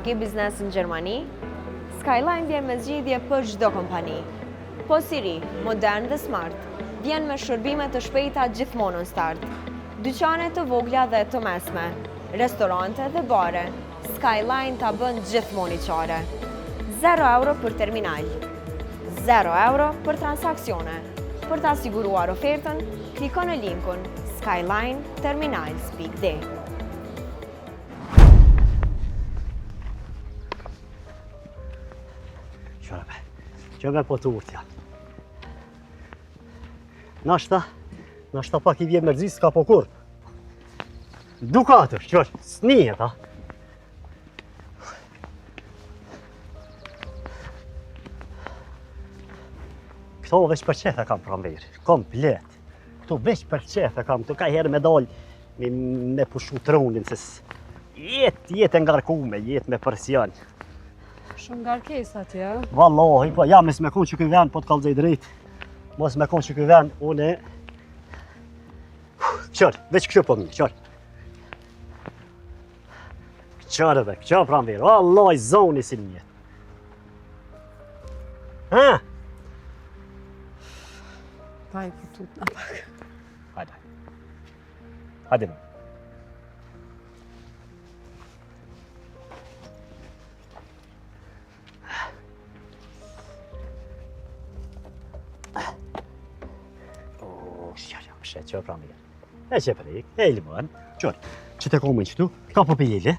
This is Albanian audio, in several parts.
ke biznes në Gjermani? Skyline vjen me zgjidhje për çdo kompani. Po si ri, modern dhe smart, vjen me shërbime të shpejta gjithmonë në start. Dyqane të vogla dhe të mesme, restorante dhe bare, Skyline ta bën gjithmonë i qare. 0 euro për terminal, 0 euro për transaksione. Për ta siguruar ofertën, kliko në linkun skylineterminals.d. Qëve po të urtja. Nashta pak i vje mërzi s'ka po kur. Dukatër, qërë, s'nijet, ha? Këto veç për qethe kam pranverë, komplet. Këto veç për qethe kam, të ka herë me dalë me pushu tronin, se jetë ngarkume, jetë me përsion. Shumë ngarkesat, ja? Vallahi, po, ja, mes me konë që këj vend, po të kalëzaj drejt. Mos me konë që këj vend, une... Qërë, veç kështë po mnjë, qërë. Qërë dhe, qërë pranverë, vallahi, zoni si një. Ha? Pa i këtut në pak. Hajde. Hajde më. Qërë pranverë. E që prejk, e limon, qërë. Që të komën qëtu, ka po pëjele.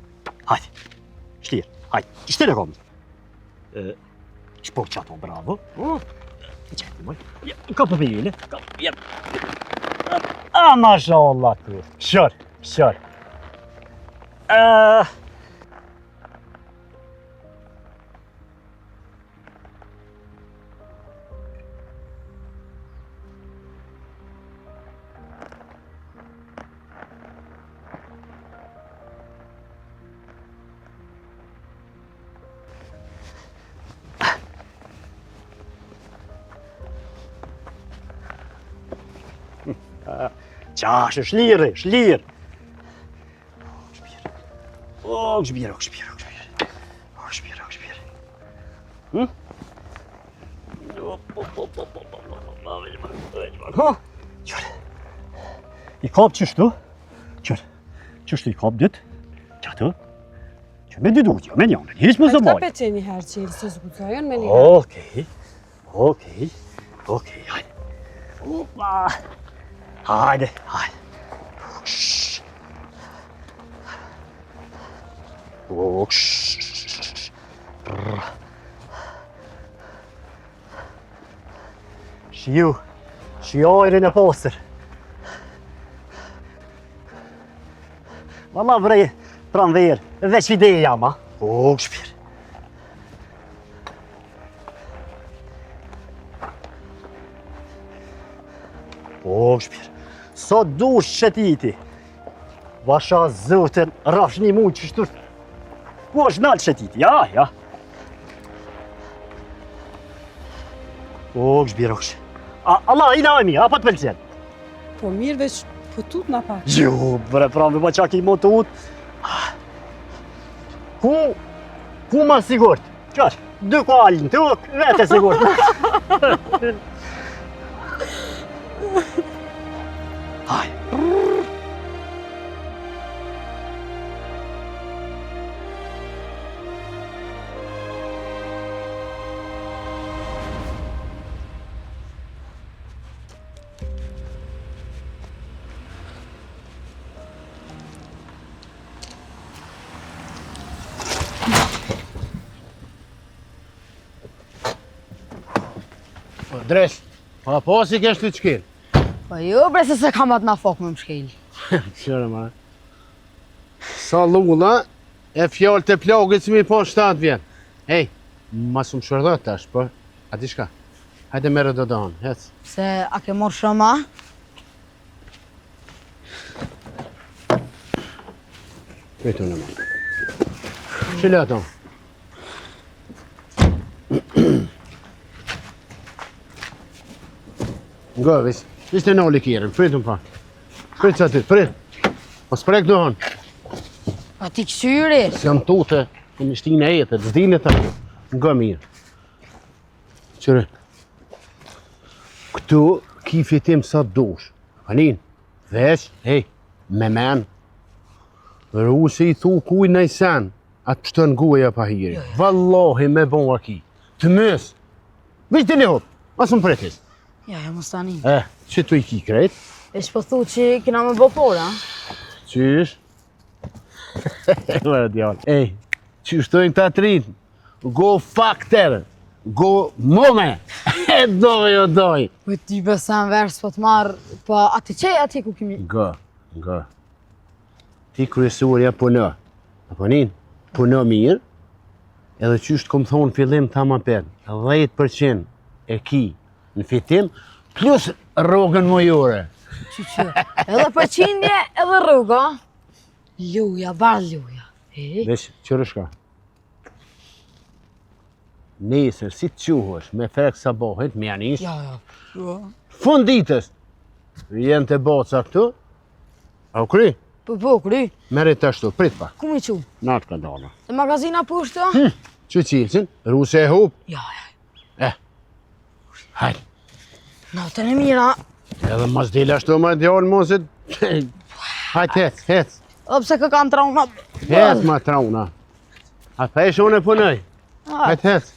Hajde, shtirë, hajde, shtirë e komën. Shpo qato, bravo. Qëtë moj, ka po pëjele. Masha Allah të qërë. Qash, shlirë. O, gëshbirë. Qërë. I kap qështu? Qërë. Qështu i kap dytë? Qatë? Që me dy duqë, me njënë, hiç më zë Ka mojë. pe që një herë që se zgudzojën me një herë. Okej, hajde. Opa. Hajde. Shijojrin e posër. Valla vrej pranverë, veç ideja ma. O, këshpirë. O, këshpirë. Sot dush qëtiti. Vasha zëtën, rafsh një mund që shtur. Po është nalë qëtiti, ja. O, këshbirë, këshbirë. Allah, i naimi, a pa të pëlqen? Po mirë veç pëtut në pak. Jo, bre, pravi, ma qa ki mo të ut. Ku ma sigurt? Qash, dy kualin të uk, vete sigurt. Haj. Dresh, pa po si kesh të qkirë? Po jo bre se kam atë na fok me më shkel. Qërë ma. Sa lulla, e fjallë të plagit si mi po 7 vjen. Ej, mas më shërdojt tash, po, ati shka? Hajde mere do donë, hec. Se a ke morë shëma? Këtu në ma. Qële ato? Nga, ishte në oli kjerën, pritëm pa. Pritë që aty, pritë. Po s'prek dohën. A ti kësyri? S'jam tute. Në shtinë e jetët, zdinë të të. Nga mirë. Qërë. Këtu ki fitim sa dush. Anin, veç, me men. Rru se i thu kuj në i sen, atë pështën guja pa hiri. Vallohi me bon aki. Të mës. Veç të lehop, asë më pretis. Ja, mos tani. Që tu i ki krejt? Veç po thu që kena me bo por, a? Qysh? Vërë djallë. Qysh tojnë të atrin? Go fakter. Go mome. Doj, o doj. Po ti besan vers po të marrë, po ati që ati ku kemi... Nga. Ti kryesurja punë. Apo nin, punë mirë, edhe qysh të kom thonë fillim ta ma pen, 10% e ki në fitim, plus rrogën mojore. Që, edhe përqindje, edhe rruga. Luja, bar luja. Vesh, qërëshka. Nesër, si të quhësh, me frek sabohet, me janisht, Ja. funditës, jenë të boca këtu, au kry, Po, kry. mere të ashtu, prit pa, Ku mi qu? natë ka dala. Dhe magazina pushtë? Që qilësin, ruse e hup, Ja. hajtë. Natën e mira. Edhe mas dile ashtu ma djallë mosit, hajtë hec. O pse kë kam trauma. Hec ma trauna. A fesh unë e punëj, hajtë hec.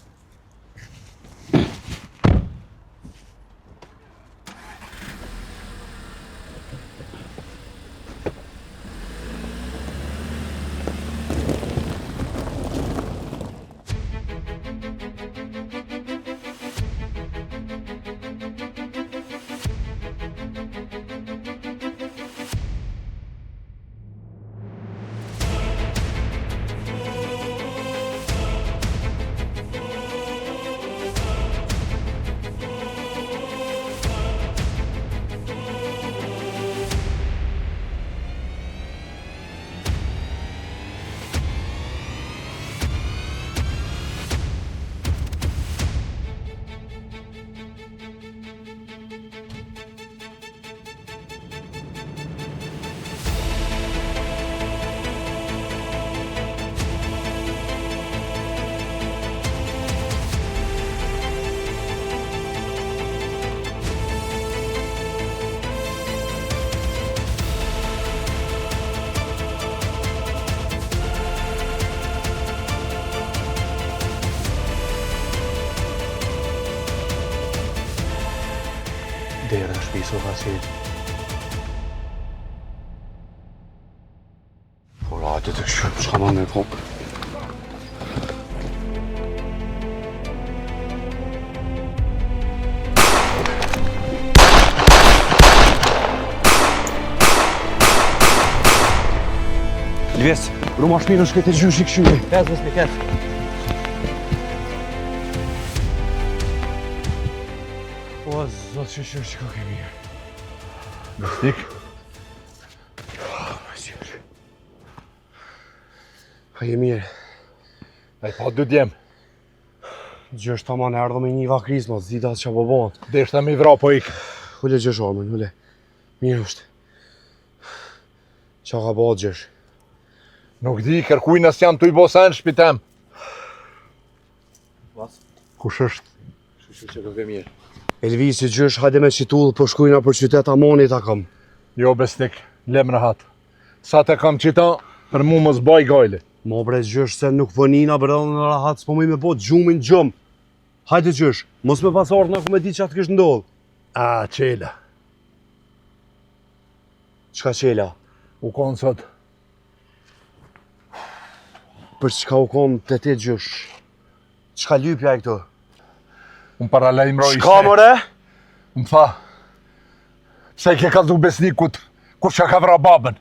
Dera në shpi so vasil. Por hajde të shumë, çka më me po. Lves, ruma shpinë është këtë gjyshi këshyri. Kes, besmi, kes. O, zotë që ka kemi. Besnik? Mesjur. A je mirë. Ai pa dy djem. Gjësh ta ma në erdhë me një va krizma, zida që po bëhat. Deshta mi vra po ik. Hule gjësh amën, hule. Mirë është. Qa ka bëhat gjësh? Nuk di, kërkuj nësë jam të i bosan shpitem. Kush është? Shushu që këve mirë. Elvisi gjësh, hajde me qitullë, po shkujna për qytet Amonit a kam. Jo, besnik, lem rahat. Sa te kam qita, për mu më zbaj gajli. Mo bre gjësh se nuk vënina bërëllë në rahat, s'po më po gjumin gjëm. Hajde gjësh, mos me pasartë në ku me di që atë kështë ndodhë. A, qela. Qka qela? U konë sot. Për qka u konë të te gjësh? Qka lypja e këto? Unë para lejmëroj ishte. Qka mëre? Më tha, pse ke ka du besnikut, kur që ka vra babën.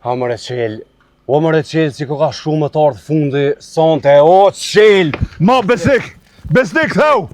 Ha mëre qelë. O mëre qelë si ko ka shumë të ardhë fundi sante. O qelë! Ma besnik! Besnik thau!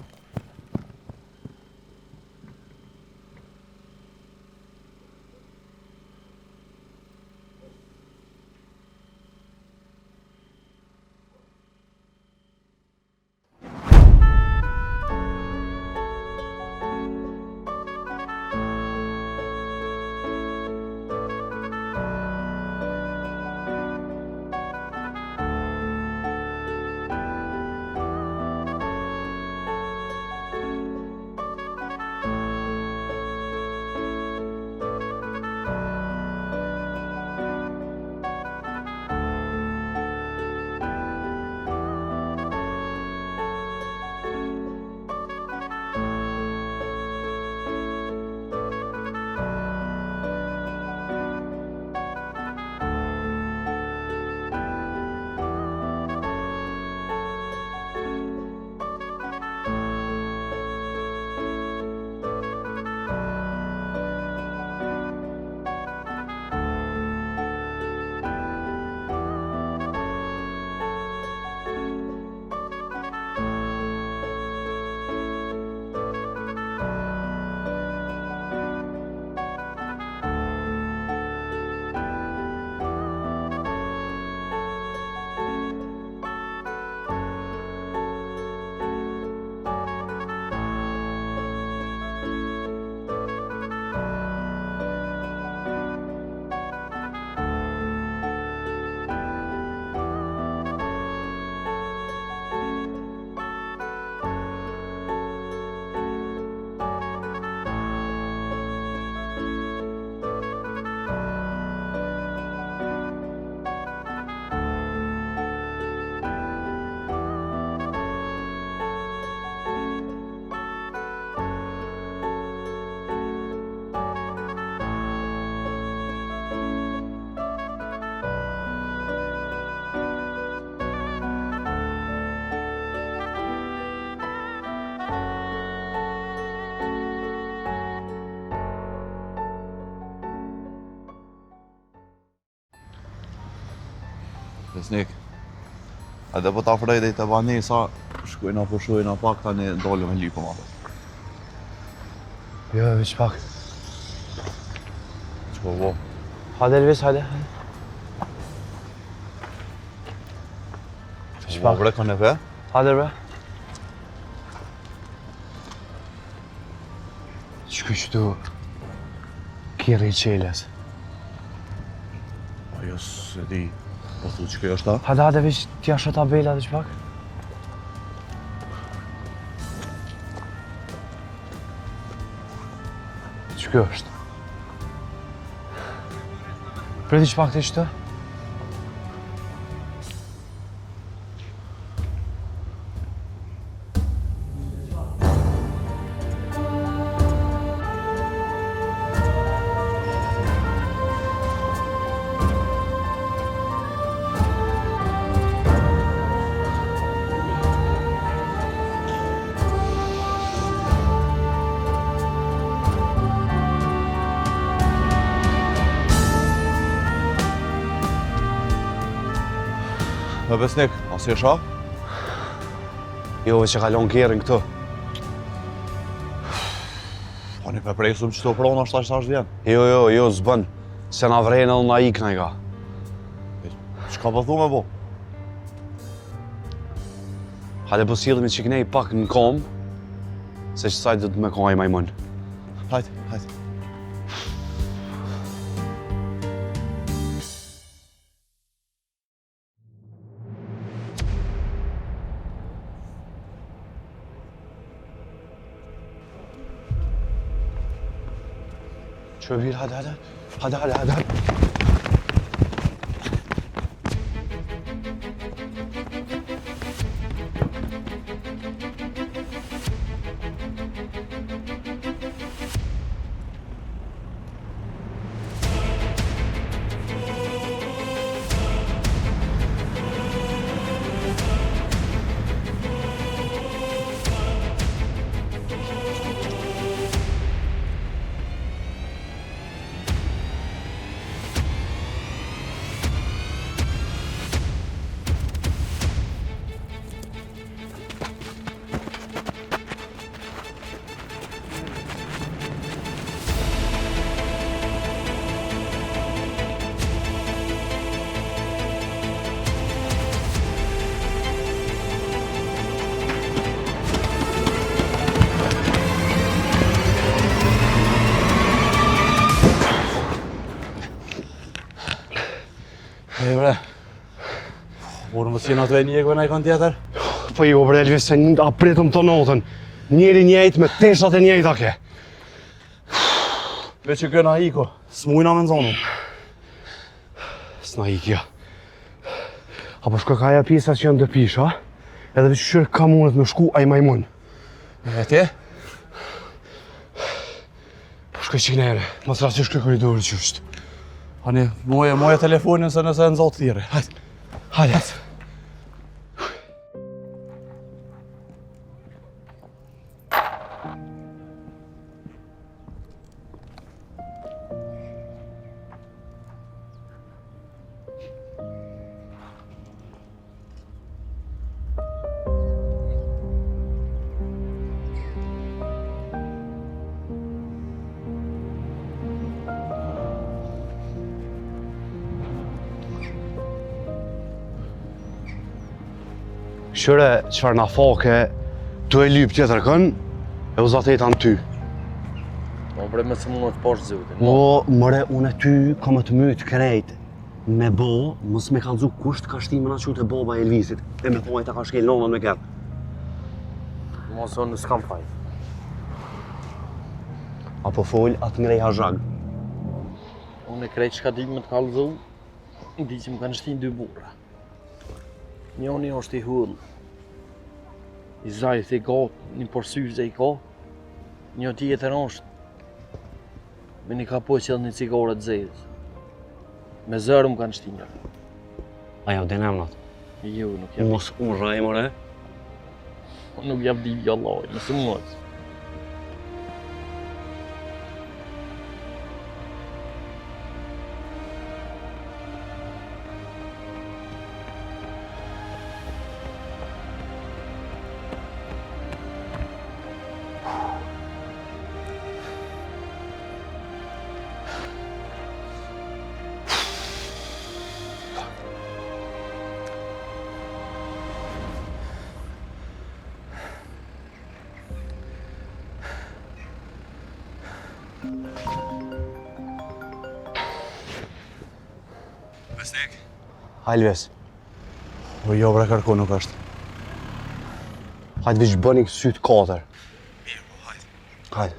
Besnik. Edhe po ta frej dhe i të banisa, shkojna po shojna pak, tani dollë me lipo ma. Jo, veç pak. Që po bo? Hajde Elvis, hajde. Veç Ma pak. bre, ka nefe? Hajde bre. Shkoj qëtu kjeri I qeles. Ajo se di, po thu që kjo është ta? Hajde, hajde, veç t'ja shë tabela veç pak. Që kjo është? Preti që pak të ishte? Me Besnik, a si e sha? Jo, veç e kalon kjerin këtu. Pa një pepresum që të prona është tash vjen. Jo, zbën. Se na vrejnë edhe na ikna I ka. Çka po thu me bo? Hajde po sillemi që kënej pak në kom, se që saj do të me kohaj majmun. Hajde, hajde. Që vir, hajde. Hajde. E bre, morë më s'jena të vej njekve në I kanë tjetër? Po jo, bre Elvis, se apritëm të notën. Njeri njejt me teshat e njejta ke. Ve që kjo na iko, s'mujna me nëzonu. S'na ikja. Apo shko kaja pjesat që janë dëpish, ha? Edhe veç qërë ka mundet me shku aj majmun. E ti? Po shko qinere, mas rasti shko koridori që është. Ani, moje telefonin se nëse nëzot thire. Hajde. Hajde. Qëre qëfar na fake, tu e lyp tjetër kën, e u zatet anë ty. Po bre me së mundot poshtë zëvëtin. O, mëre, unë e ty kam të mytë krejt. Me bo, mos me kanë zuk kusht ka shtimin atë qute boba e Elvisit. E me pojnë ta ka shkel nonën me kërë. Mos unë s'kam faj. Apo fol atë ngrej hazhag. Unë e krejt që ka ditë me të kalëzu, di që më kanë shtin dy burra. Njoni është I hull. I zajt I got, një përsyze I ka. Një tjetër është me një kapoj që edhe një cigare të zezë. Me zërë më kanë shtin një. Aja, dhe nemnat. Jo, nuk jam. Mos unë raj, mëre. Nuk jam di Allah, nësë mos. Hajde ves. Po jo, bre, kërko nuk është. Hajde vish bëni sytë 4. Mirë, po, hajde. Hajde.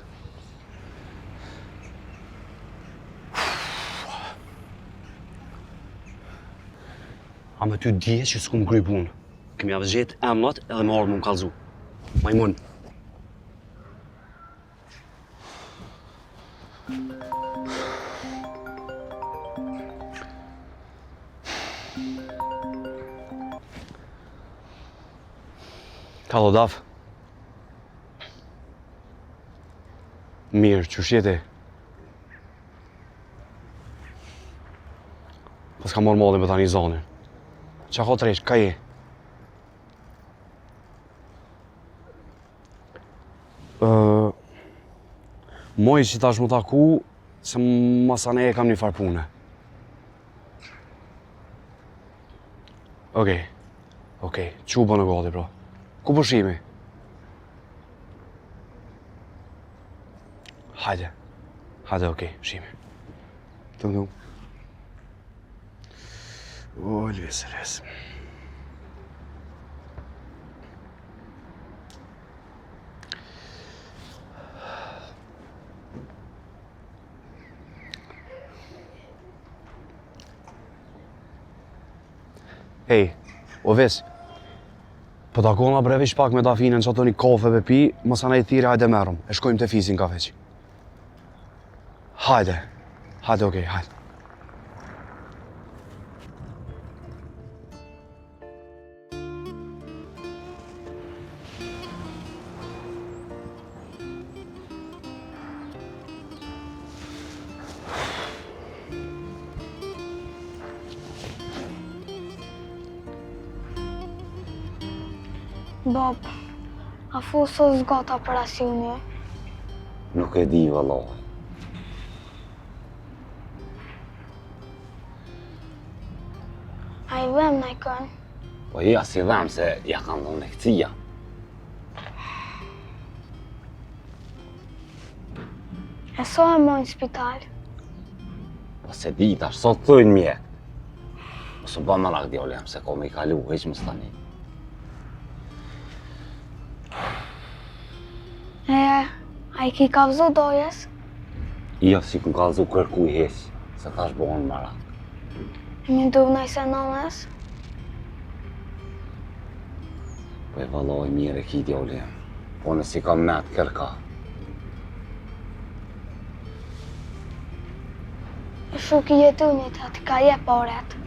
A me ty dje që s'kum kry punë. Kemi avë gjetë emnat edhe me ardhë më kallzu. Majmun. Kallo Daf. Mirë, qysh jeti? Pas ka morë malli me tani zonin. Qa ka tresh, ka je? Moj që tash më taku, se masane e kam një farë pune. Okej, që bënë gati, bro? Ku përshimi? Hajde, okej, shimi. Tung. O, lësërës. Hej, o ves, po takon nga brevish pak me Dafinën që ato një kafe pe pi, mësa na i thire hajde merëm, e shkojmë të fisin ka veç. Hajde, okej, hajde. Bab, a fu së zgata operacioni? Nuk e di vëllai. A i dhem në i kënë? Po ja si dhem se ja kanë dhënë lekcia. E so e mojnë spital? Po se di tash sot thujnë mjek. Mos u bë më rak djolem se ko me i kalu, heq më stani. A i ki kavzu dojes? Jo si ku kallzu kërku i heq, se tash bëhen më rak. E mi duv nëj se nënes? Po e vëllai mirë e ki djolem. Po nësi kam met kërka. Shuk i jetunit atë ka je poret.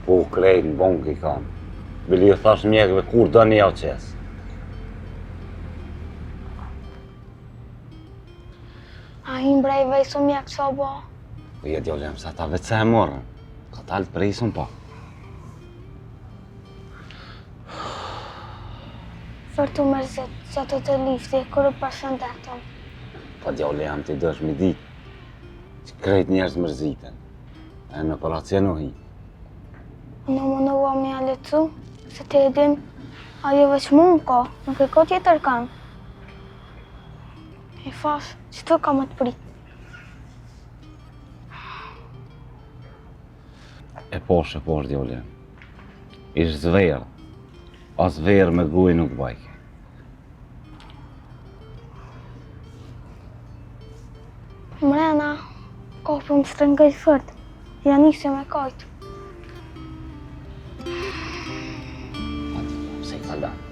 Po krejt në bonk i kam. Bili ju thash mjekve kur do një qes. A i mbrej vejsu mjek që bo? Po je djolem se ata veç se e morën. Ka talë prejsun pa. Për të mërzit që të lifti, kërë përshëndetëm. Po djolem të dësh mi dit. Që krejt njerëz mërziten. E në operacion u hi. Në më në ua me a lecu, se të edhin, a jo veç mund ko, nuk e ko tjetër kanë. E fash, që të ka më të prit. E posh, djolem. Ish zverë. As verë me guj nuk bajke. Mrena, kopë më shtëngëj fërt, ja nisi me kajtë. Se i ka danë.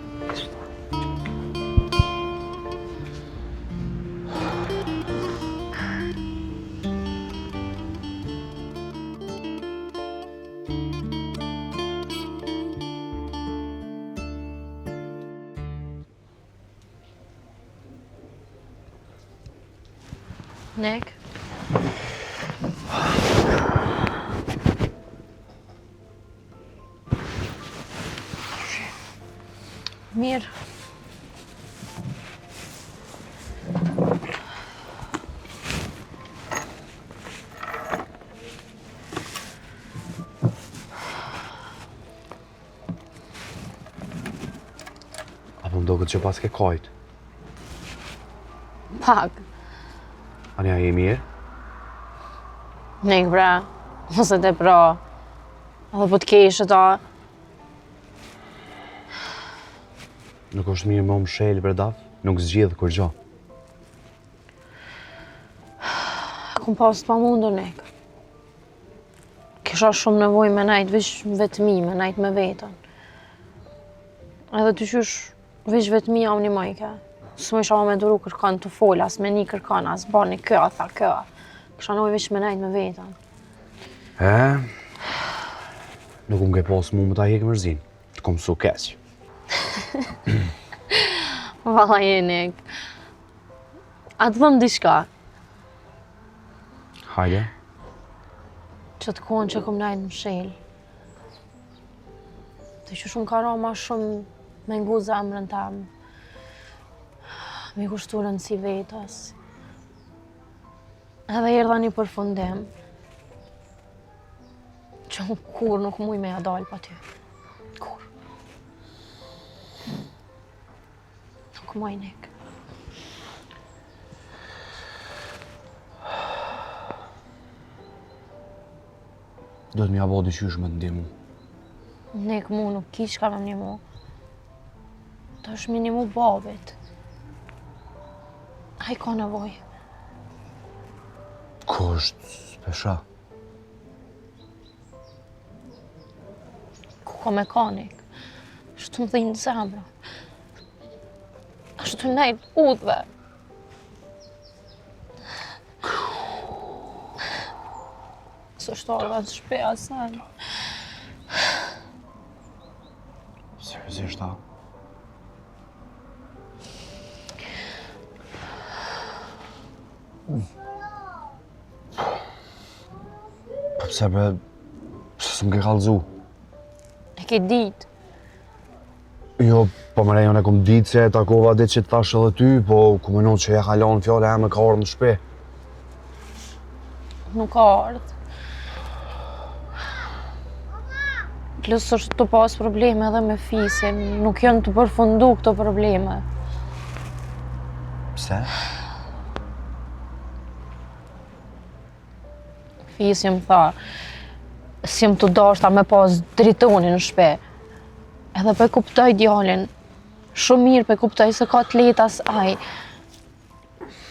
Nek? Mirë. Apo më do këtë që pas ke kajt. Pak. Anja je mirë? Nek pra, ose të pro. Edhe po të kesh ata. Nuk është mirë më mshel për daf, nuk zgjedh kur gjo. Kom pas të pamundur nek. Kisha shumë nevojë me najt veç vetëmi, me najt me vetën. Edhe të qysh veç vetëmi jam një majke. S'më isha me duru kërkan të fol, as me një kërkan, as bani kjo, tha kjo. Kisha nevojë veç me najt me vetën. Nuk më ke pas mu më ta hek mërzin, të kom su keq. Valla jenek. A të dhëm diçka? Hajde. Që të konë që kom najt më shel. Të që shumë ka ra ma shumë me ngu zemrën tem. Me kushtu rëndësi vetës. Edhe erdha një përfundim. Që unë kur nuk muj me ja dalë pa ty. Kur. Nuk muj nek. Do të m'ja bo dyqysh me të ndimu. Nek mu nuk kish ka me një mu. Të është mi një mu babit. A i ka nevoj. Ko është spesha? Ku ka mekanik. Shtu më dhinë zemra. Ashtu nejt udhve. Së shtorë të shpeja sen. Seriozisht ta? Po pse bre, pse s'm ke kallëzu? E ke dit. Jo, po më rejon e kom ditë se e takova ditë që të thash edhe ty, po ku më non që e halon fjale e me ka orë në shpe. Nuk ka ardhë. Plus është të pas probleme edhe me fisin, nuk janë të përfundu këto probleme. Pse? Fisi më tha, si më të dashta me pas dritonin në shpe. Edhe pe kuptoj djalin, shumë mirë pe kuptoj se ka të letas aj.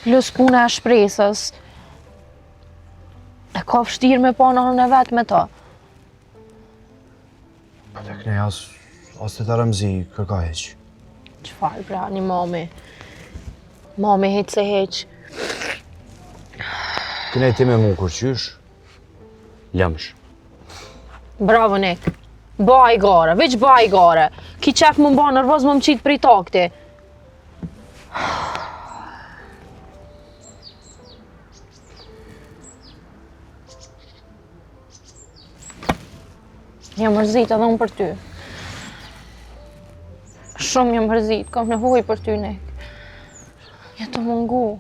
Plus puna e shpresës. E ka vështirë me pa nërën e vetë me ta. Po të kënej as të të rëmzi, kërka heq. Qfar, pra, një mami. Mami heq se heq. Kënej ti me mu kur qysh, lëmsh. Bravo, Nek. Baj gare, veç baj gare. Ki qef më mba nërvoz më më qitë prej takti. Jam mërzit edhe unë për ty. Shumë jam mërzit, kam nevoj për ty, Nek. Ja të mungu.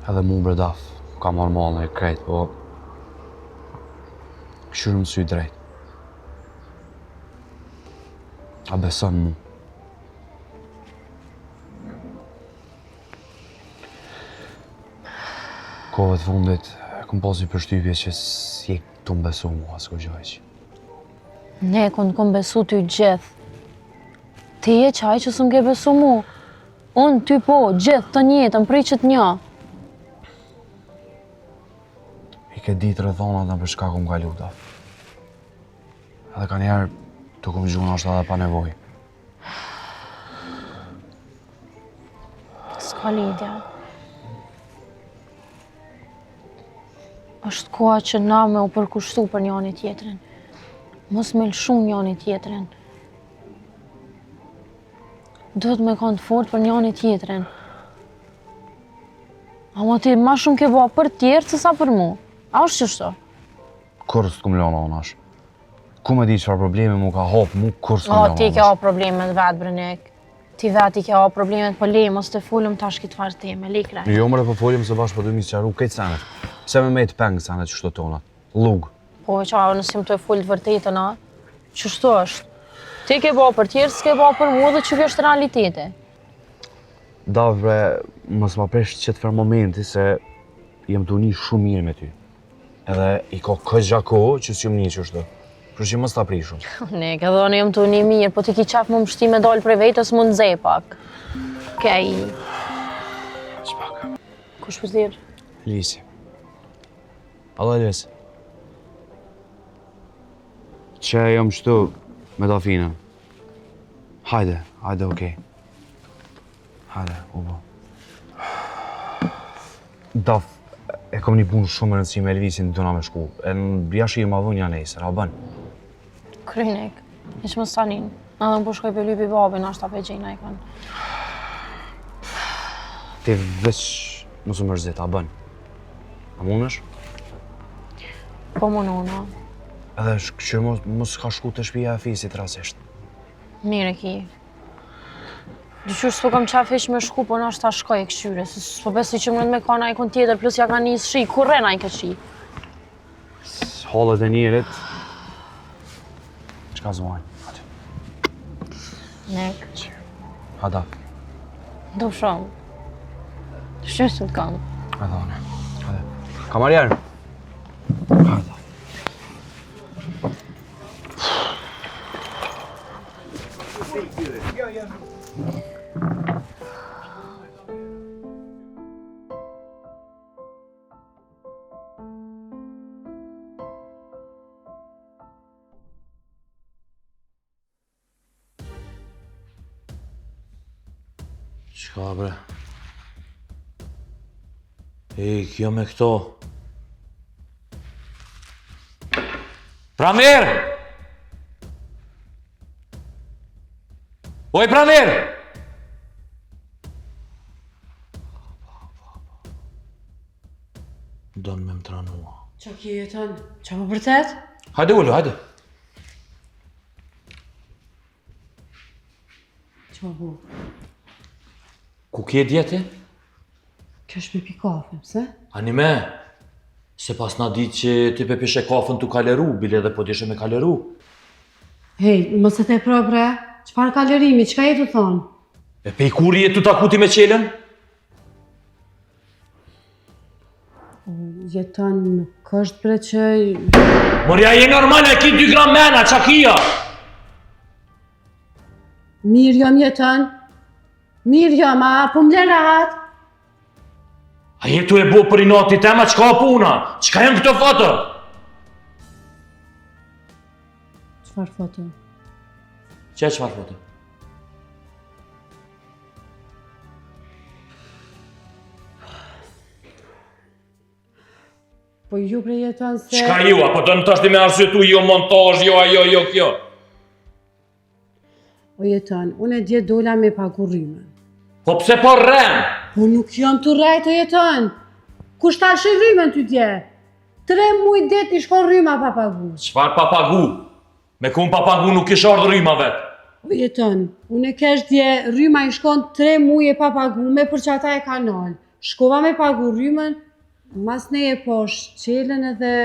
Edhe mu bredaf, ka marrë malë e krejt, po shyrë më sy drejt. A beson mu. Kohët fundit, kom pasi përshtypje që si të më besu mu asko gjojq. Ne kënë kom besu ty gjithë. Ti e qaj që s'm ke besu mu. Unë, ty po, gjithë të njetën, prej që t'nja. I ke ditë rëthonat në për shka kom kalu ta. Edhe ka njerë të kom gjuna është edhe pa nevoj. S'ka lidja. Është koha që na me u përkushtu për njani tjetrin. Mos me lëshu njani tjetrin. Duhet me kanë të fort për njani tjetrin. Ama ti ma shumë ke ba për tjerë se sa për mu. A është qështu? Kur s'kom lona onash. Ku me di qëfar probleme mu ka hop mu, kur s'kom lona onash. Ti ke ha problemet vetë, Brenek. Ti vetë i ke ha problemet, po le, mos të fullëm tash këtë farë teme, le kraj. Jo mërë po folim se bashkë po du mi së qaru këtë senet. Pse me të pengë senet qështu tonat. Lugë. Po qa, nësim të e full të vërtetën, a? Qështu është? Ti ke ba për tjerë, s'ke ba për mu dhe që kjo është realiteti. Dav bre, mos ma presh qëtë fer momenti se jem të uni shumë mirë me ty. Edhe i ka këgja kohë që s'ju më një që është. Kërë që mos t'a prishun. Ne, edhe unë jam të një mirë, po ti ki qaf më mështi me dalë prej vetës mund zej pak. Kej. Çpak. Kush pëzirë? Lisi. Allah Lisi. Që jam shtu me Dafinën. Hajde, okej. Hajde, u bo. Daf, e kom një punë shumë e rëndësi me Elvisin të na me shku. E në bjashi i madhunja nesër, a bën? Krynik, ishë më sanin. Edhe më po shkoj për lypi babin, ashtë ta pe gjejna i kanë. Ti veç mos u mërzit, a bën? A mundesh? Po munona. Edhe që mos ka shku të shtëpia e fisit rasisht. Mire ki. Dyqysh s'po kam qaf ish me shku, po në ashtë ta shkoj e këshyre. S'po besi që mërën me kana i kon tjetër, plus ja ka njës shi, kur rena i këtë shi. Hallet e njerit. Qka zmajnë? Hajde. Nek. Hada. Do shumë. Dyqysh të kam. Hajde, one. Hajde. Kamarjer. Hajde. Qka bre? Jo me këto. Pranver! Oj, Pranver! Donë me më tranua. Qa ki jeton? Qa më vërtet? Hajde ullu, hajde. Qa bu? Ku kje djeti? Kjo është me pi kafe, pse? Anime, se pas na di që ti pe pishe kafën të kaleru, bile dhe po dishe me kaleru. Hej, mos e te pro bre, qëfar kalerimi, qka je të thonë? E pe i kuri e të takuti me qelen? Jeton, nuk është bre që... Morja je normal, e ki 2 gram mena, qa kia? Mirë jam jeton. Mirë jam, a po më lën rahat? A jetu e bo për i nati tema, qka puna? Qka janë këto foto? Qfar foto? Qfar foto? Po ju bre jeton se... Qka ju, apo të në tashti me arsyetu jo montaj, jo ajo, jo kjo? O jeton, unë e dje dola me pagu rrymën. Po pse po rren? Po nuk jam të rrejt o jeton. Kush ta shi rrymën ty dje? 3 muj det i shkon rryma pa pagu. Qfar papagu? Me kun papagu nuk ish ardhë rryma vetë. O jeton, unë e kesh dje rryma i shkon 3 muj e pa pagu me për që ata e kanal. Shkova me pagu rrymën, mas ne e posh qelen edhe...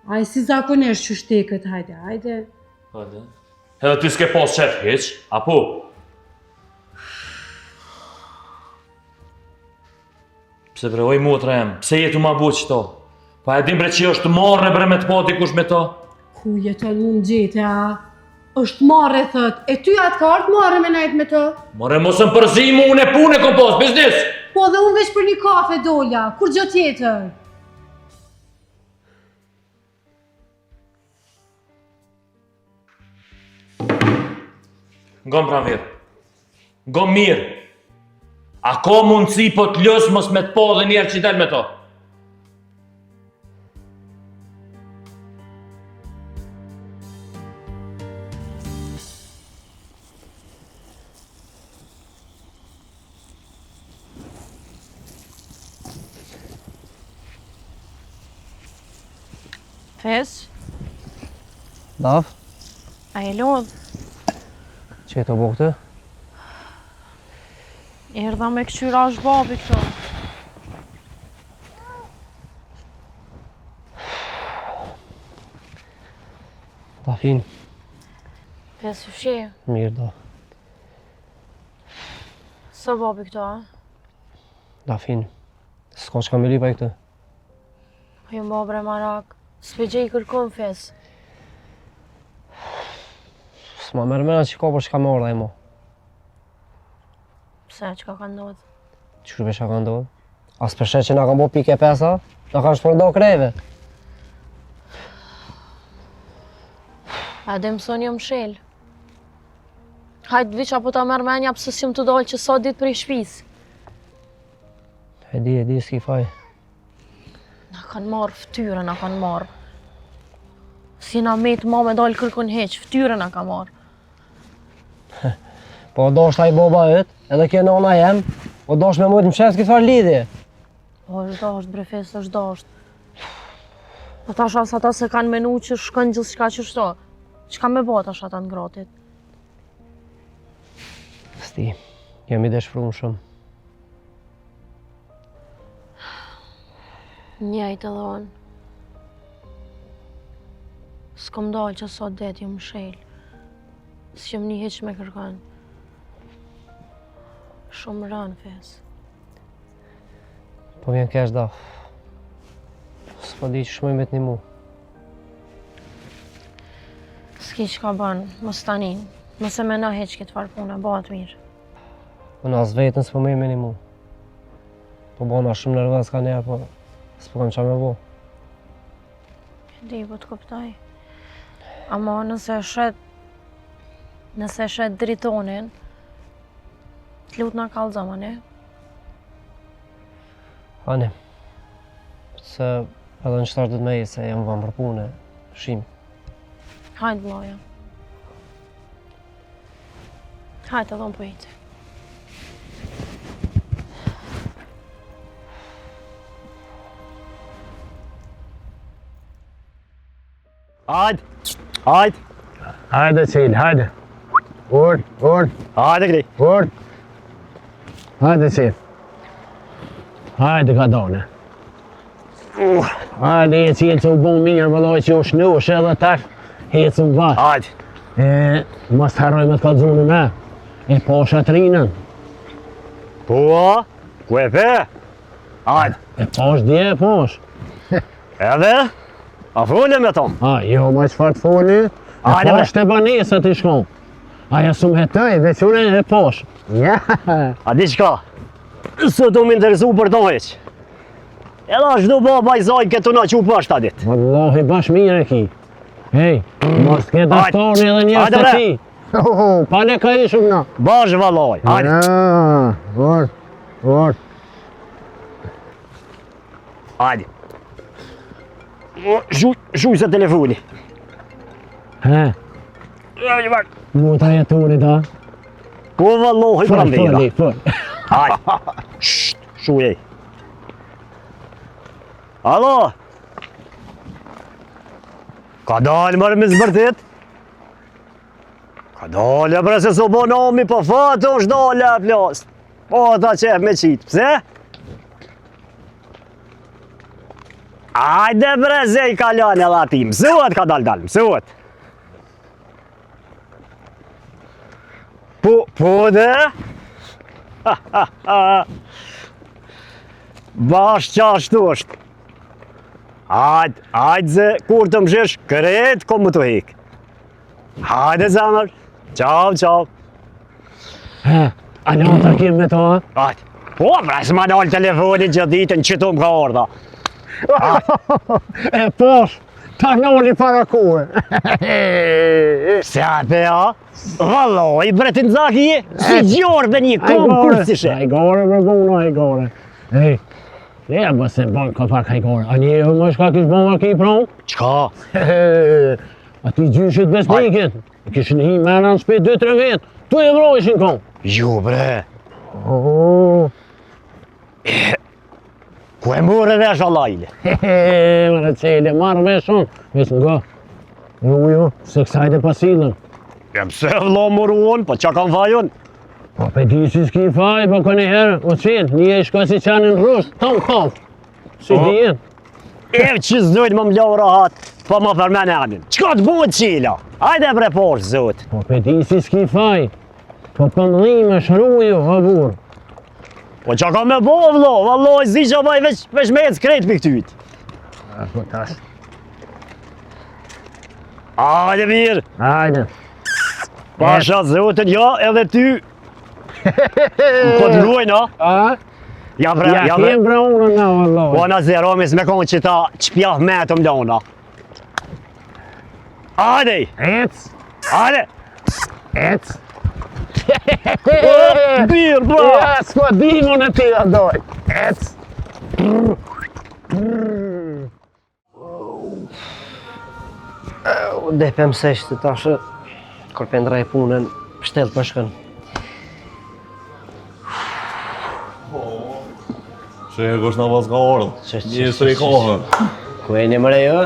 Aj si zakonisht që shtekët, hajde. Hajde. Edhe ty s'ke pos qef heq, apo? Pse bre, oj motra jem, pse jetu ma bu qëto? Pa e dim bre që është marrë në bre me të po dikush me to? Ku jeton unë gjete, a? është marrë e thët, e ty atë ka ardë marrë me najtë me të? More mos më përzimu, unë e punë e kom pos, biznis! Po dhe unë veç për një kafe dolja, kur gjë tjetër? Ngom Pranver. Ngom mirë. A ka mundësi po të lësë mos me të po dhe njerë që del me to? Fes, Daf, a e lodh? që e të bo këtë? Erdha me këqyra është babi këto. Dafin, Fes, u shje. mirë da. Së babi këto, a? Dafin, s'ka që kam e lipa i këtë. Jo më bre marak, s'pe gjej kërkon fes. S'ma merr mena që ka për çka më ardha mo. Pse, çka ka ndodhur? Qysh çka ka ndodhur? As përshet që na ka bo pike pesa, na kanë shpërdo kreve. A dhe mëson jo mshel. Hajtë viç apo ta merr menja pse s'jom të dalë që sa ditë prej shtëpisë. E di, s'ki faj. Na kanë marrë ftyrën, na kanë marrë. Si na metë ma me dalë kërkon heq, ftyrën na ka marrë. Po do është ai boba yt, edhe kjo nona jem, po do është me mujtë më shef s'ki far lidhje. Po është dasht, bre fes, është dasht. Po tash as ata se kanë menu që shkon gjithçka që shto. Çka me bë tash ata ngratit? Sti, jam i dëshpëruar shumë. Njajtë edhe unë. S'kom dalë që sot det ju më shel. S'jom një heq me kërkan. Shumë rënë fes. Po vjen kesh daf. S'po di që shmoj me t'ni mu. S'ki që ka banë, mos tanin. Mëse me na heq këtë farë puna, bëhat mirë. Unë as vetën s'po me një mu. Po bona shumë nervës ka njerë, po s'po kam qa me bo. Di, po të kuptoj. Ama nëse shet dritonin, t'lut na kallëzo ma ne. Hani, se edhe në qëtar të me i se jam vanë për punë, shimi. Hajtë blaja. Hajtë edhe unë po ejtë. Hajde. Hajde Qil, hajde. Urt. Hajde Gri. Urt. Hajde Qil. Hajde ka done. Hajde e Qil që u bon mirë, vëlloj që u shnush edhe tash, hecëm vatë. Hajde. Mos të harroj me të kalzune me. E posha të rinën. Po, ku e pe? Hajde. E posh dje, posh. Edhe? A folje me tom? Jo, ma qëfar të foli? E posh të banesët i shkon. Aja su më hetoj, veç une e posh. Ja. A di qka? Së du më interesu për to heq. Edhe ashtu do baba i zaj këtu na që për ashta dit. Wallahi bash mire ki. Hej, mos ke dashtoni edhe njërës të ti. Pa ne ka ishëm na. Bash vallaj, hajde. Vort. Hajde. Shuj se telefoni. He, mu ta jeturi da. Ko vallaj, pra mbira. Fol. Hajde. Shuj e. Alo? Ka dalë mërë me zbërtit? Ka dalë, bre se so bo nami, po fatë është dalë e plas. Po ta qef me qitë, pse? Ajde bre se i kalan e lati, mësuat ka dalë, mësuat. Po dhe? Bash qashtu është. Hajde ze, kur të mshesh, kret, ko më të hik. Hajde zemër, qau. A në të kim me to? Hajde. Po, pra, s'ma dalë telefonit që ditën që tu më ka orda. E posh, ta noli para kuhe. Se atë ja? Valloj, bretin zaki je, si gjorë be një konkursishe. Hajgore, bërgona, hajgore. Ej, ja, bë se banë ka pak hajgore. A një e më shka kishë bëma ki pronë? Qka? A ti gjyshit besnikit. Kishën hi mena në shpet 2-3 vetë. Tu e vroj ishin konë. Jo, bre. Ku e mërë vesh alajle? Mërë qele, marrë veshon. Vesh nga. Jo, se kësajt e pasilën. Jem se vlo mëruon, po qa kam fajon? Po pe di si s'ki faj, po këni herë, o qenë, një e shka si qanin rrusht, tom kaf. Si dijen. Ev që zdojt më mlo rahat, po më përmen e anin. Qka të buhet qila? Hajde bre posh, zot. Po pe di si s'ki faj, po pëndhime shruju, o burë. Po qa ka me bo, vlo, valloj, zi që vaj veç me e të krejt për këtyt. Po tash. Hajde mirë! Hajde. Pasha zotën, ja edhe ty! Po të luajnë, a? Ja bre, Ja kem bre unë na valla. Po na zeromis me konë që ta qpjah me të mdona. Hajde! Ec. Hajde! Ec. Birë, bra! Ja, s'ko di më në ti da doj. Ec. Dhe për mësesh të tashë, kër pëndra e punën, shtel për shkën. Që e kështë në pas ka orë, një së i kohë. Ku e një mëre jo?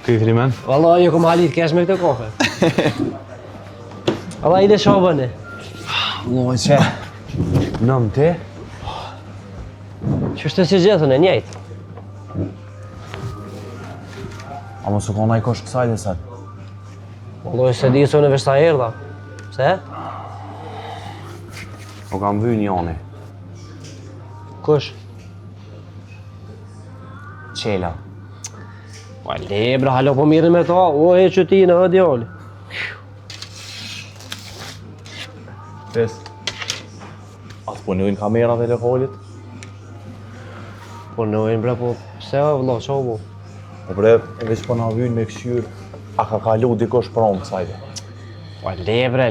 Ty krimen? Valla, jo kom halit kesh me këtë kohë. Valla, i dhe shabëne. Loj që, nëm ti? Qështë të si gjithën e njejtë? A mos u kona i kosh kësaj dhe sat? Valla, se di së në veshta erda. Se? O kam vy një oni. Kush? Qela. Pa lebra, halo po mirën me ta, o e që ti në djali. Pes. Atë punojnë kamerat e lokalit? Punojnë bre, po pse o vëlla, qa o bo? Po bre, veç po na vynë me këshyr, a ka kalu dikosh pranë kësajde? Pa lebre,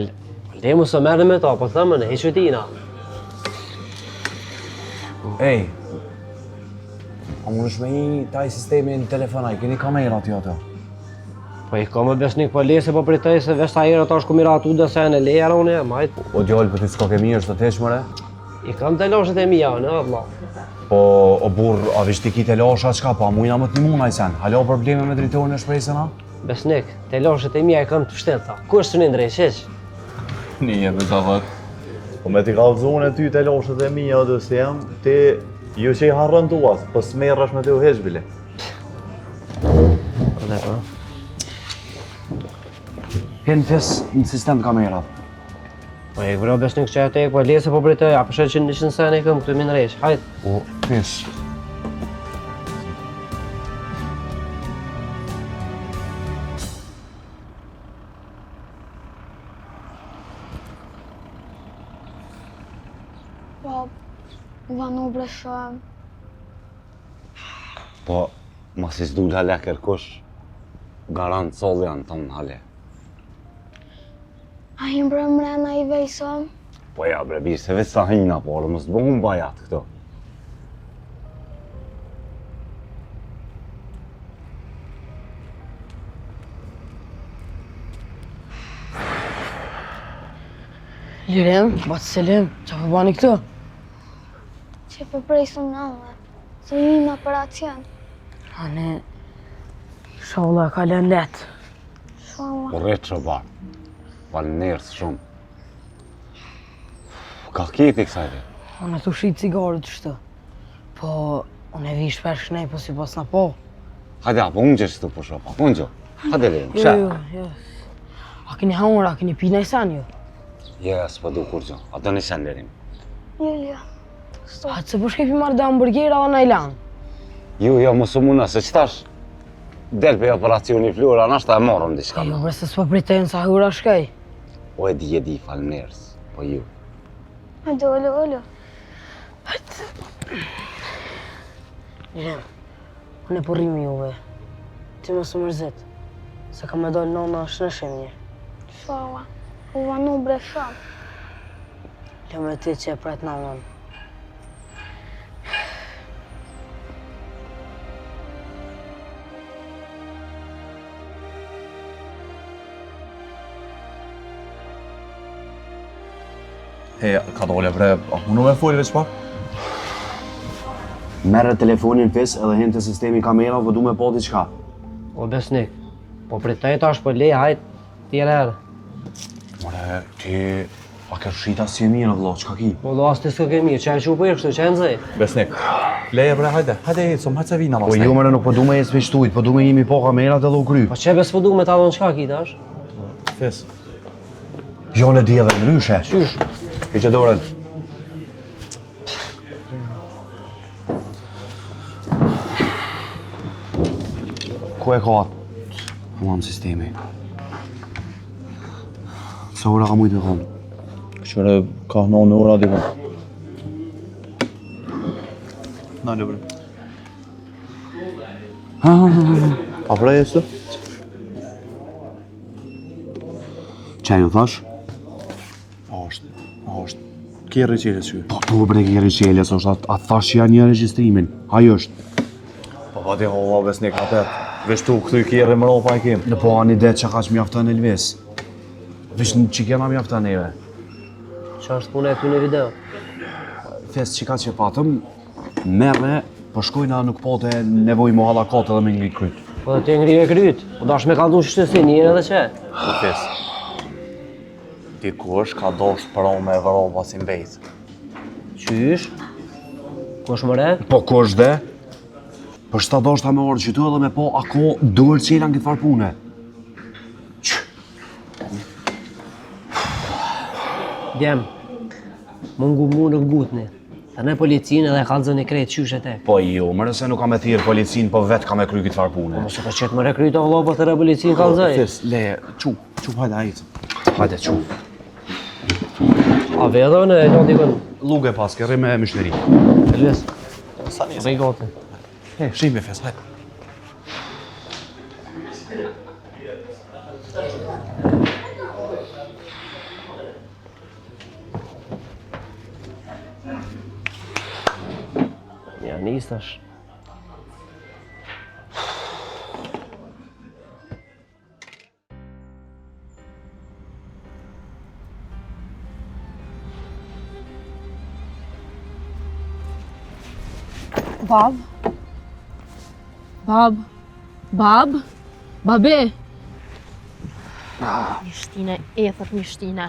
le mu së merë me ta, po thëmën e që ti na. Ej, a më nëshme i taj sistemi në telefonaj, keni kamerat jo të? Po i ka më besnik po le se po pritej se veshta herë ta është kumira atu dhe se në leja unë e majt. O djallë, për ti s'ka kemi është të teqmëre? I kam të lashet e mija, në vëlla. Po, o burr, a vish ti ki të lasha qka, pa mujna më të muna i sen. Halo probleme me dritorin e shpresën, a? Besnik, të lashet e mija i kam të pështetha. Ku është të një ndrej, qeq? Nije, për ta thët. Po me t'i kalzone ty të lashet e mija dhe se jam, ti ju që i harrën të uas, po s'merrash me të u heqbile. Dhe po. Kënë fes në sistem të kamerat. Po e këvro besnik që e tek, po le se po pritej, a përshet që në qënë sen e këm këtë minë rejsh, hajt. O, fes. Po, vanu bre shumë. Po, mas i s'dul hale kërkush, garant solli janë tonë hale. A i bre mrena i vejsëm? Po ja bre, birë se veç sa hina, por mos të bëhun bajat këto. Lirem, batë selim, që po bani këto? Që për prejsëm në me, se një në operacion. Ane, sholla ka lën letë. Shumë. Po rretë që banë, banë nërës shumë. Ka keti kësajde? Unë e të shqitë cigarët qështë. Po, unë e vi shpesh shnej, po si pas në po. Hajde, apo unë gjeshtë të po shopa, unë gjo. Hajde le, Jo, jo, jo. A keni haur, a keni pi në i sen, jo? Jo, s'po du kur gjo, ato një sen lerim. Julia. A të se po shkepi marrë dhe hamburgera dhe në i lanë? Jo, mos u muna, se qëtash del për operacioni flora, nashta e morëm diçka. Jo, bre, se s'po pritejnë sa hura shkej. O e di, falë nërës, po ju. Hajde, ollo. Lirem, unë e porrimi juve. Ti mos u mërzit, se ka me dollë nona është në shemje. Shumë. U vanu bre shumë. Lë me ti që e pret nonën. Hej, ka dole bre, unë me folë veç pak? Merre telefonin fes edhe hen të sistemi kamera, vë du me po diqka. O besnik, po pritej tash, po le, hajt, tjere herë. More, ti, a ke shita si e mirë vlo, qka ki? Po do as ti s'ka ke mirë, që e shu për kështu, që e nëzej. Besnik, leje bre, hajde ecëm, hajde se vina Po mas jo mëre nuk po du me ecë me shtujt, po du me jemi po kamerat edhe u kry. Po që bes po du me ta donë qka ki tash? Fes. Jo le di edhe ndryshe. Qysh? Ki që dorën. ku e ka atë. Mam sistemi. Sa ora ka mujtë me konë? Qëre ka 9 ora dikon. Na bre. Ha. A pra e së? Qa ju thash? Ashtë. Kjerë qeles që. Po bre kjerë qeles, është atë thash që janë një registrimin. Ajo është. Pa ti hova besnik apet. Vesh tu këtu kjerë më ropa e kem. Në po anë ide që ka që mjaftan e lves. Vesh në që kjena mjaftan neve. Që është punë e këtu në video? Fes që ka që patëm, merre, po shkojna nuk po të nevoj mo halakat edhe me ngri kryt. Po dhe të ngri e kryt, po dash me kaldu shtësi njërë edhe që? Po fes. Dikush ka dosht për me vëroba si mbejt. Qysh? Kush mëre? Po kush dhe? Për shta doshta me orë qytu edhe me po ako duhet qela në këtë farë pune. Djem, mungu mu nuk butni. Ta ne policinë edhe kalzën e krejtë qyshe te. Po jo, mërë se nuk kam e thirë policinë, po vetë kam e kry këtë farë pune. Po se të qëtë më rekryta vëllo, po të re policinë kalzëj. Fes, leje, qu, hajde hajtë. Hajde, qu. A vedhe në e një dikën? Luge pas, kërri me mishneri. Elves. Sa njësë? Rej gati. He, shime fes, hajde. Ja, nistash. Bab? Bab? Bab? Babe? Mishtine, ethër mishtine.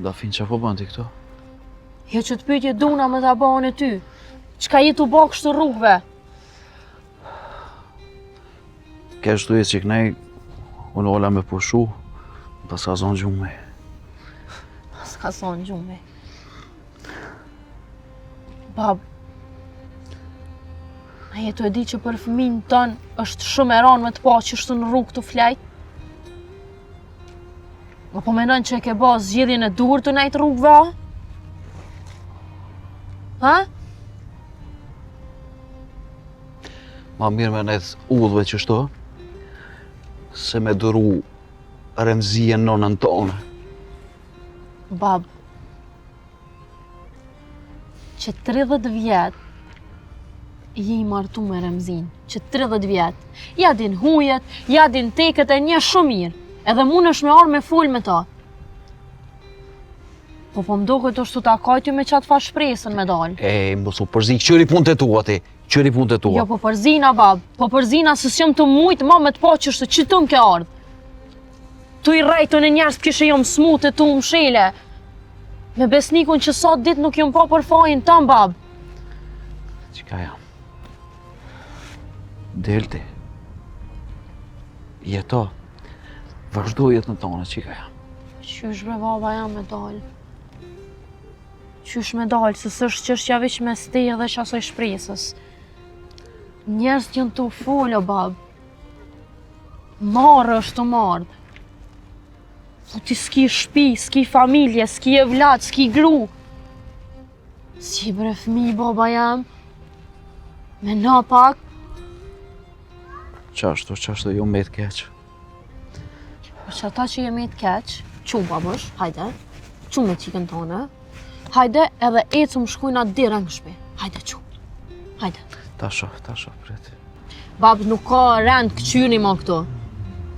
Dafin që po bëndi këto? Jo që të pyetje duna me ta bëhen e ty. Qka jetu bë kështë rrugve? Kesh të jetë që kënej, unë ola me pushu, pas ka zonë gjume. S'ka zonë gjume. Bab, a jetu e di që për fëmin tënë është shumë e ranë me të pa që është në rrugë të flajt? Apo menon që e ke ba zgjedhjen e duhur të nejtë rrugëve, a? Ha? Ma mirë me nejtë udhve që shto, se me dëru Remzije nonën tonë. Bab, që 30 vjet je i martu me Remzin, që 30 vjet. Ja din hujet, ja din teket e një shumë mirë, edhe mund është me arë me full me ta. Po më duket është të takajtju me qatë fa shpresën me dalë. E, mos u përzi, qëri punë të tua ti, qëri punë të tua. Jo, po përzina, bab, po përzina se s'jom të mujtë ma me të pa që është që të më ke ardhë. Tu i rajtën e njerës pëkishe jom smute tu më shele. Me besnikun që sa dit nuk jom pa për fajin tëm, bab. Qika jam? Delti. Jeto. Vazhdo jetën tonë, qika jam? Qysh bre baba jam me dalë. Qysh me dalë, se s'është çështja veç me ste dhe qasoj shpresës. Njerës t'jën të folë, bab. Marë është të mardë. Ti s'ki shpi, s'ki familje, s'ki e vlad, s'ki gru. Si bre fmi, baba jam. Me na pak. Qashtu, jo me të keq. Po që ata që jemi të keq, qu babësh, hajde, qu me qikën tonë, hajde edhe ecë më shkujna dire në shpe, hajde qu, hajde. Ta shoh, preti. Babë nuk ka rend këqyni ma këto.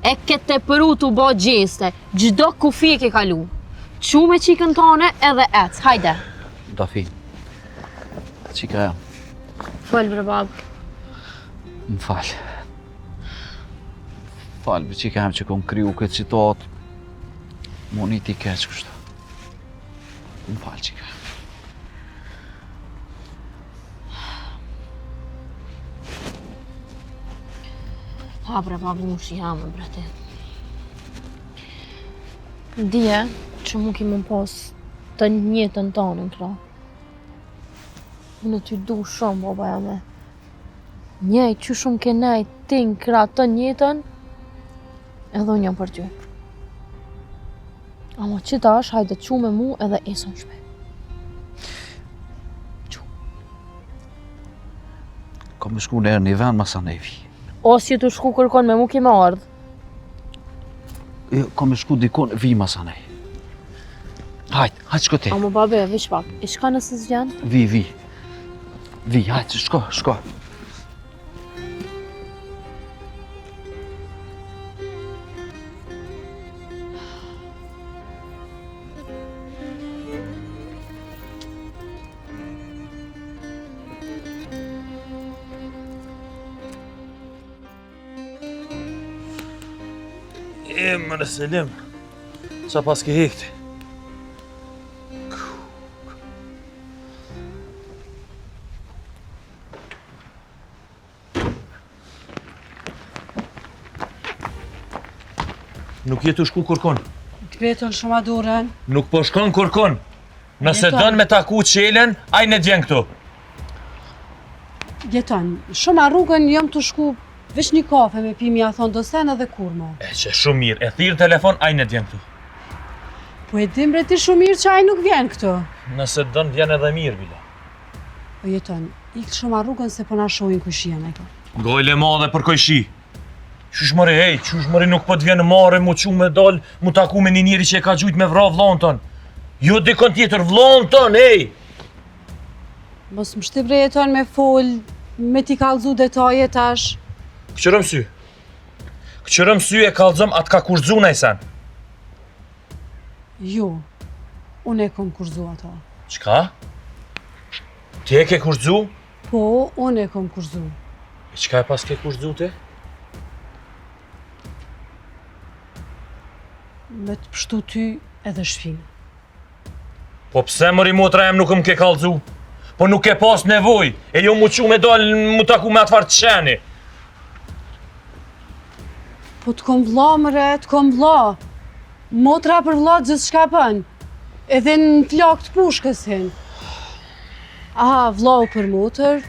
E kete përu t'u bo gjeste, gjdo kufi e ke kalu. Qu me qikën tonë edhe ecë, hajde. Dafin. Qika jam? Fëll bre babë. Më falë. Falë, për qika jam që kom kriju këtë citatë. Moni ti keq kështë. Më falë, qika jam. Ha bre babë, mu shi jamë, bre te. Dije që mu ki më pas të njëtën tonë në këra. Unë ty du shumë, baba jame. Njej që shumë ke nejt ti në kratën jetën, edhe unë jam për ty. Ama që ta është, hajde që me mu edhe esën shpe. Ka me shku në erë një vend masa nevi. O si të shku kërkon me mu kime ardhë. Ka me shku dikon vi masa nej. Hajt shko ti. Ama babe, vish pak, i shka nësë zgjan? Vi, hajt, shko. Më në selim, qa pas ke hekti? Nuk jetu shku kërkon. Të vetën shumë adurën. Nuk po shkon kërkon. Nëse dën me taku qelen, ajnë e djen këtu. Jeton, shumë a rrugën jam të shku veç një kafe me pi mja thonë do sen edhe kurme. E që shumë mirë, e thirë telefon, ajnë e djen këtu. Po e dim bre ti shumë mirë që aj nuk vjen këtu. Nëse dën vjen edhe mirë, Bila. Po jeton, ikë shumë a rrugën se po na shohin kushien e ka. Gojle madhe për kojshi. Qysh mëri nuk po t'vjen mare mu qu me dal, mu taku me një njeri që e ka gjujt me vra vllon ton. Jo dikon tjetër, vllon ton, ej! Mos më shti bre jeton me fol, me t'i kallzu detaje tash. Këqërëm sy e kallzom atë ka kurzu nejsen. Jo, unë e kom kurzu ato. Qka? Ti e ke kurzu? Po, unë e kom kurzu. E qka e pas ke kurzu ti? Me të pështu ty edhe shpinë. Po pse mëri motra jem nuk më ke kallzu? Po nuk ke pas nevoj, e jo mu qu me dal mu taku me atëfar të sheni. Po të kom vlla mëre, të kom vlla. Motra për vlla gjithë shka pën. Edhe në flak të pushkës hin. Aha, vllau për motër,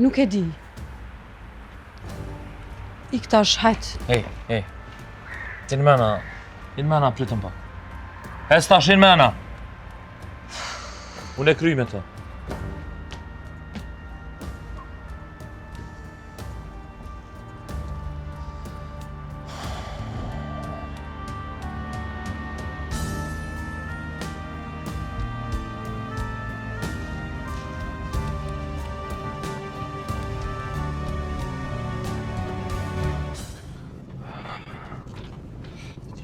nuk e di. I këta shhet. Ej. Tin mena pritëm pak. Hes tash in mena. Unë e kry me të.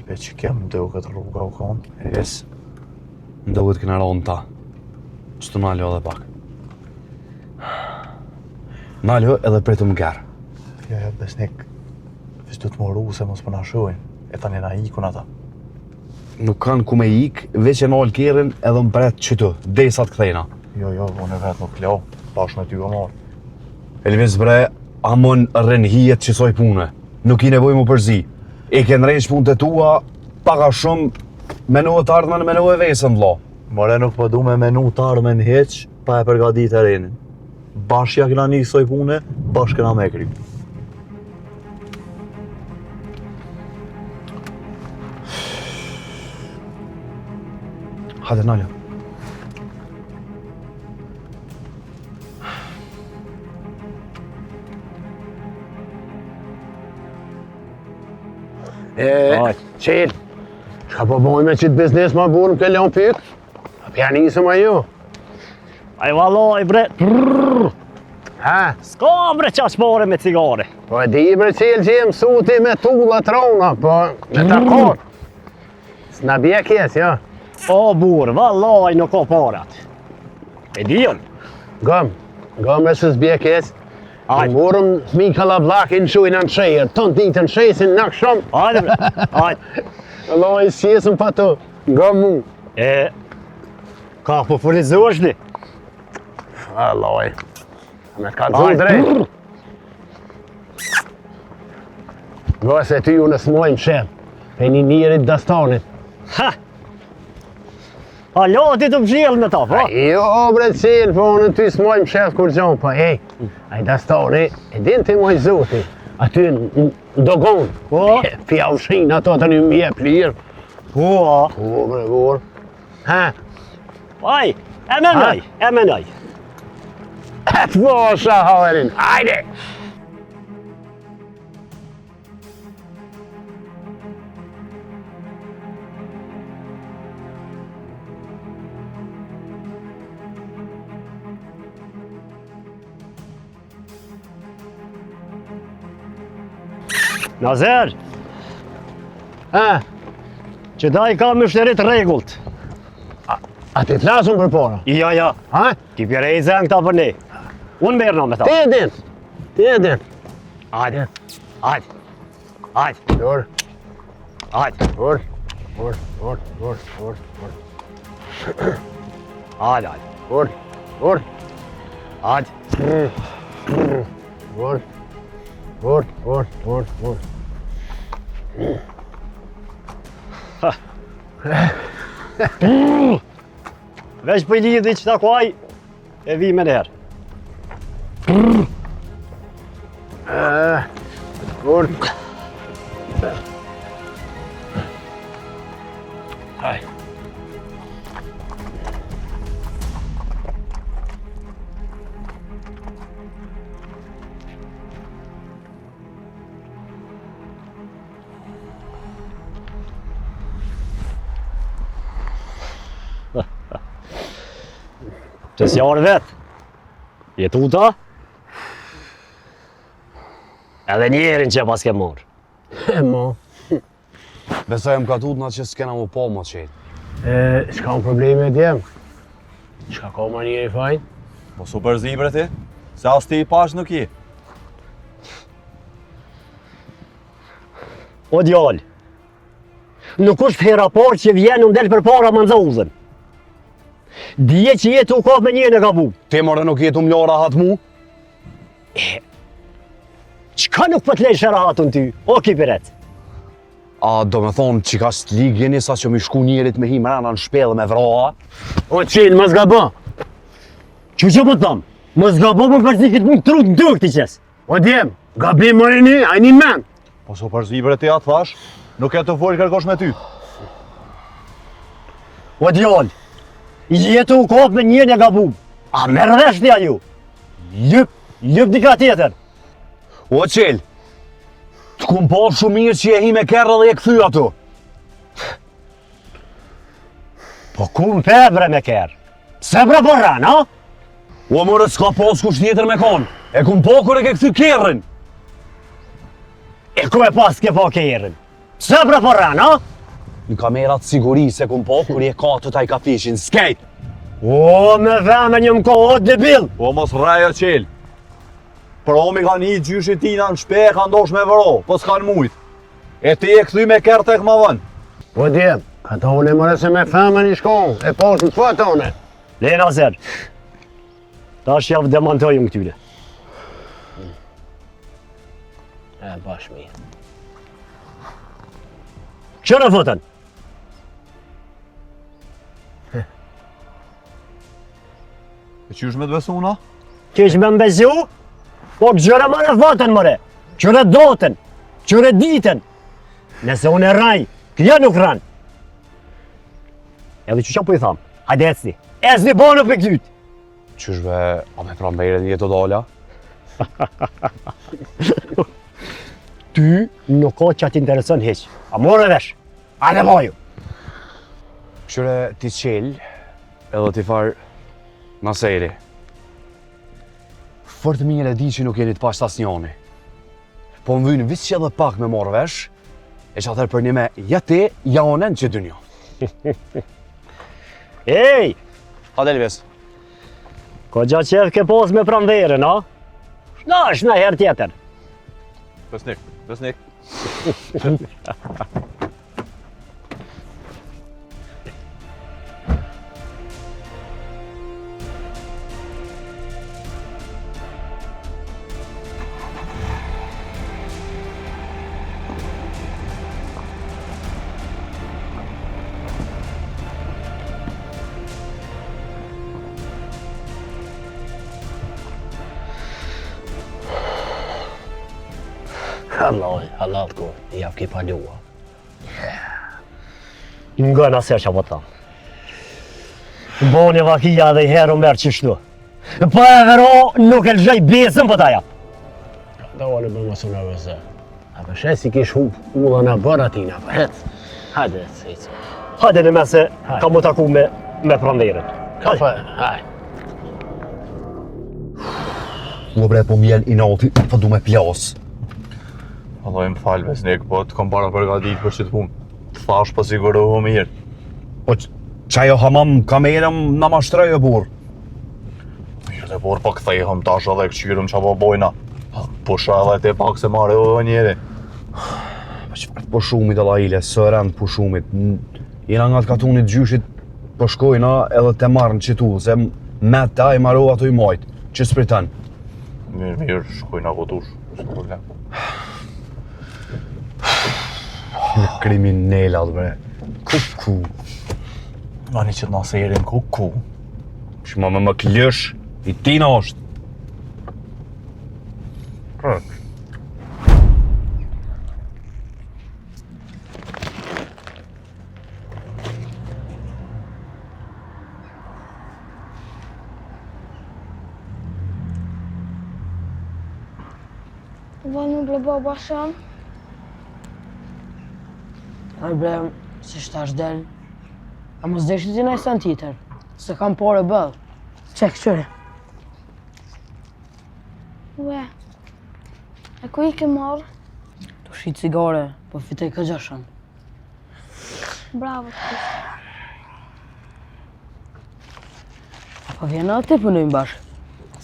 Be që kem do këtë rruga u konë. Es, ndohet këna ronë ta. Që të naljo edhe pak. Naljo edhe për të më gërë. Ja, besnik, veç du të më rru se mos për nashojnë. E tani na ikun ata. Nuk kanë ku me ikë, veç e nalë kjerën edhe më bret qëtu, desa të kthejna. Jo, unë e vetë nuk leo, bashkë me ty o marë. Elvis bre, amon rren hijet që soj pune. Nuk i nevoj mu përzi. E ke nrejsh punë të tua, paka shumë menu të ardhmen, menu e vesën, vlo. More nuk po du me menu të ardhmen heq, pa e përgadit e renin. Bashkja këna një kësoj pune, bashkë këna me kry. Hajde, Naljo. Qel, shka po boj me qitë biznes ma burëm ke leon pyk? Pja nisëm a ju? Aj valoj bre, Ha? s'ka bre qash more me cigare. Po e di bre qel që jem suti me tulla trona, po me takor. S'na bje kjes, jo? O burë, valoj nuk ka parat. E di jon. Gëm e së s'bje kjes. Burëm Mikala Vlakin shujnë në shejër, ton ditën shejësin në këshom. Hajde bre, hajde. Loj, s'jesëm pa të, gëm mu. Ka po furizosh ni? Loj, me ka të zunë drejt. Gëse ty ju në smojmë shep, pe një njerit dastanit. Ha! Alo, ti të mshjell me ta, po? Jo, bre cilë, po unë ty s'moj më shef kur gjon, po ej, dastoni, e din ti moj zoti, aty në dogon, Po? fjallshin ato të një mjep lirë. Po, Po, bre, vor. Ha, aj, e menaj. e të bosha haverin, hajde! Nazer, Ha, që da i ka më shterit regullt. a ti të lasën për pora? Ja, Ha? ki pjere i zeng ta për ne. Unë merna me ta. Ti e din. Ajde. Dur, Ajde. dur. Ajde. Dur. Ajde. Dur. Veç për lidhi që ta kuaj, e vi me njerë. Dur. Që s'jarë vetë, jetuta, edhe njerin që pas ke morë. E mo, Besoj më ka tut na që s'kena mu po më qenë. s'ka më probleme djem. Çka ka ma njeri fajn? Mos u përzi bre ti, se as ti i pash nuk i. O djallë, nuk është hera parë që vjen në ndel për para më nëzozën. Dje që jetu ka me njën e ka bu. Ti more nuk jetu mlora hatë mu? Qka nuk për t'lejsh e rahatun ty, o kipiret? A do me thonë që ka s'lig jeni sa që mi shku njerit me hi mrena në shpellë me vroa? O qilë, më s'ga bë. Që po të thamë? Më zgabo më përzi këtë mund trut në duk t'i qes. O djem, gabim më rini, a një men. Mos u përzi bre ti atë thash, nuk e të folë kërkosh me ty. O djallë, jetu u kap me njën e gabu. A merë vesh t'ja ju? Ljup dika tjetër. O qel, të kum po shumë mirë që je hi me kerë dhe je këthy ato. Po ku më pebre me kerë? Se bre përran, a? O more s'ka pos kush tjetër me konë, e kum po kur e ke këthy kerën. E ku e pas ke po kerën? Se bre përran, a? Në kamerat siguri se kum po kur je ka të taj ka fishin, skejt. O, me veme një më ko, o debil! O mos rrajo qel. Për omi ka një gjyshit tina në shpe, ka ndosh me vëro, po s'kan mujt. E ti e këthy me kerë tek ma vën. O djem, këta unë e mëre se me femën i shkon, e poshë në të une. Lena zer, ta është javë demantojmë këtyre. E bash mirë. Qërë fëtën? E qysh me të besuna? Kish me mbezu? Po gjëre më në fëtën mëre, qërë dotën, qërë ditën. Nëse unë e raj, këja nuk ranë. Edhe që qa po i thamë, hajde esni banu për këtyt. Qyshve, a me prambejre një të dola? Ty nuk ka që t'intereson heq, a morë vesh, hajde baju. Qyre ti qel, edhe ti farë naseri. Fort mirë e di që nuk jeni të pash tas njoni. Po më vynë visë që edhe pak me morë vesh, e që atër për një me ja ti, ja onen që dy njo. Ej! Ha Delves. Ko gja qef ke pos me pranverën, a? Na është në herë tjetër. Besnik. Halal ko, I jap ki palua. Nga nëse që më thamë. Boni vakia dhe I herë merë qishtu. Pa e vero nuk e lëgjaj besën për ta jap. Da ole për më së nervëse. A për shes I kish ulla në bërë atina, për hec. Hajde, sejtë. Hajde në mese, ka mu taku me pranderin. Hajde. Më bre po mjel I nalti, po du me plas. Allah më falë besnik, po të kom para përgatit për që të punë. Të thash po sigurohu mirë. Po qajo hamam kamerëm në mashtrejë burë. Mirë dhe por po këthejhëm tash edhe këqyrëm që po bojna. Pusha edhe te pak se mare o njeri. Po qëfar të pushumit Allah ile, sërën të pushumit. Jena nga të katunit gjyshit po shkojna edhe të marrën qitu, se me ta I marrova të I majtë. Që s'pritan? Mirë, shkojna votush, s'ka problem. Në kriminellat, bre. Kuku. Mani që të naserin kuku. Që më klësh, I tina është. Vaj më ble baba shumë. Aj bre, se shtash del. A mos deshi ti nëjë sen tjetër, se kam pare bëll. Qek, qëre. Ue, e ku I ke marrë? Tu shi cigare, po fitej këgjashëm. Bravo të kështë. Po vjen edhe ti punojmë bashkë.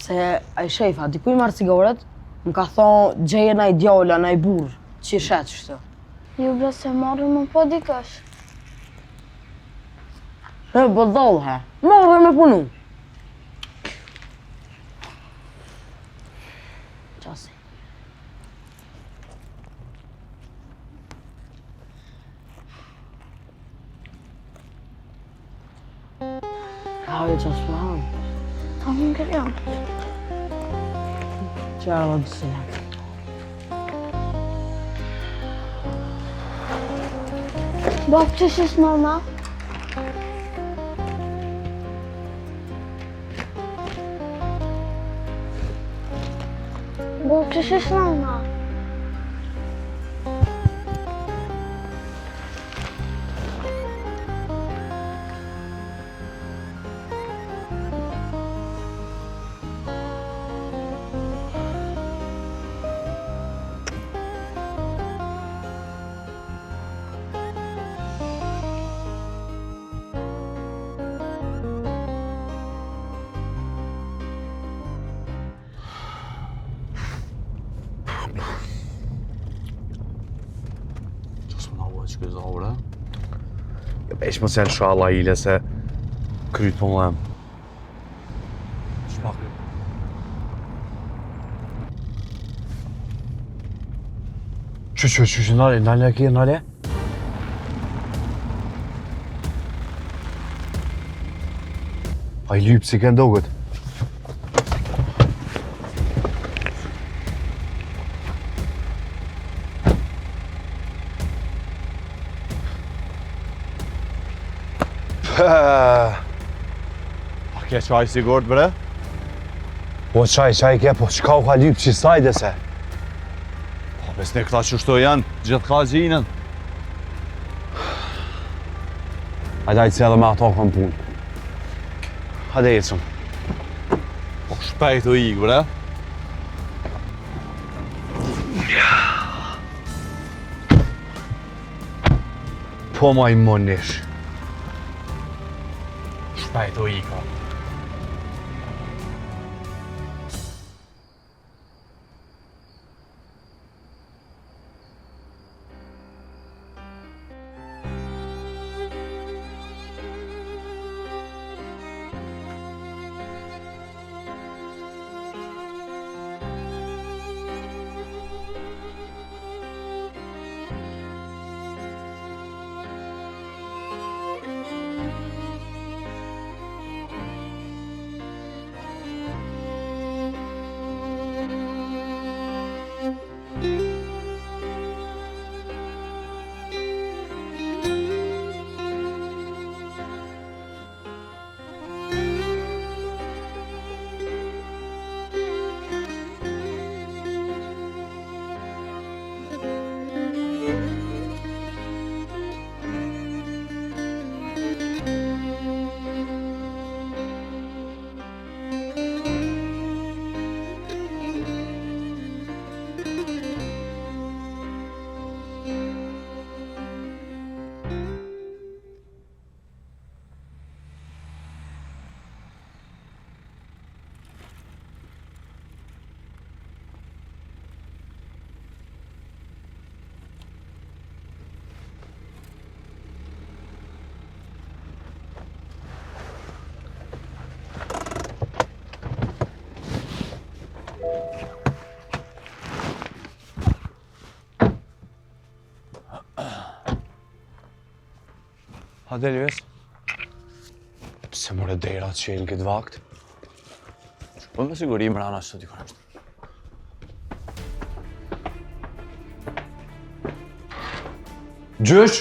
Se aj shefa, di ku I marrë cigaret, më ka thonë gjeje naj djalla, naj burë, që I shetë qështu. Ju ble se marrë më po dikësh. E, po dhollë he, marrë me punu. Qasi. Hajde qasë për hanë. Ta më ngër jam. Qarë dhe të sinë. Bab, që shish nëna? Bab, që shish nëna? Që këzë aure? Jo besh më sen shalla ile se kryt po më dhem. Shpak. Që, nale kje, nale? A I lypë si kënë dogët? A ke qaj sigurt, bre? Po qaj ke, po qka u ka lypë që sajde se? Po besne këta që shto janë, gjithë ka gjinën. Hajde se edhe me ato këm punë. Hajde ecëm. Po shpejt u ikë, bre? Po ma I monish. Shpejt u ikë. Hajde Elvis. Pse more dera të qelë këtë vakt? Po me siguri mrana që të dikon është. Gjysh!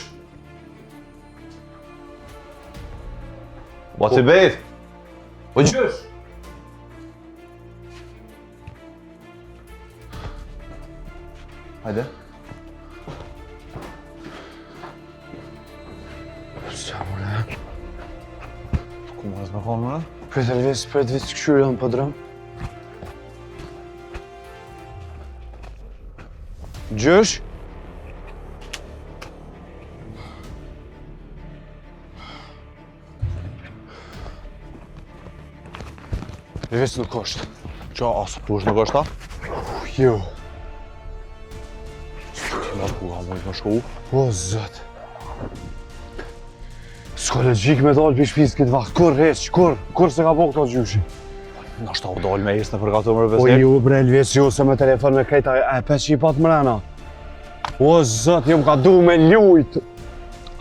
Ba ti bejt? Po gjysh! Hajde. Qa more? Ku mërës me konë mëre? Pret Elvis, pret vit këshyre në pëdrëm. Gjysh? Elvis nuk është. Qa, asë tu është nuk është ta? Jo. Ti la ku ha mojt më shku? O, zët. S'ka logjik me dalë për shpis këtë vakt. Kur heq, kur se ka po këto gjyshi. Nga shta u dalë me isë në përgatë mërë O besnik? ju bre Elvis, ju se me telefon me krejta e pe që i pat mrena. O, zët, ju m'ka du me ljujt.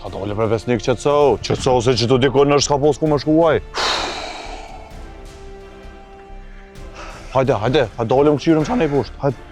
Ka dalë për besnik qëtëso se që tu dikon nështë ka posë ku më shkuaj. Hajde, dalëm këshirëm qa ne pusht, hajde.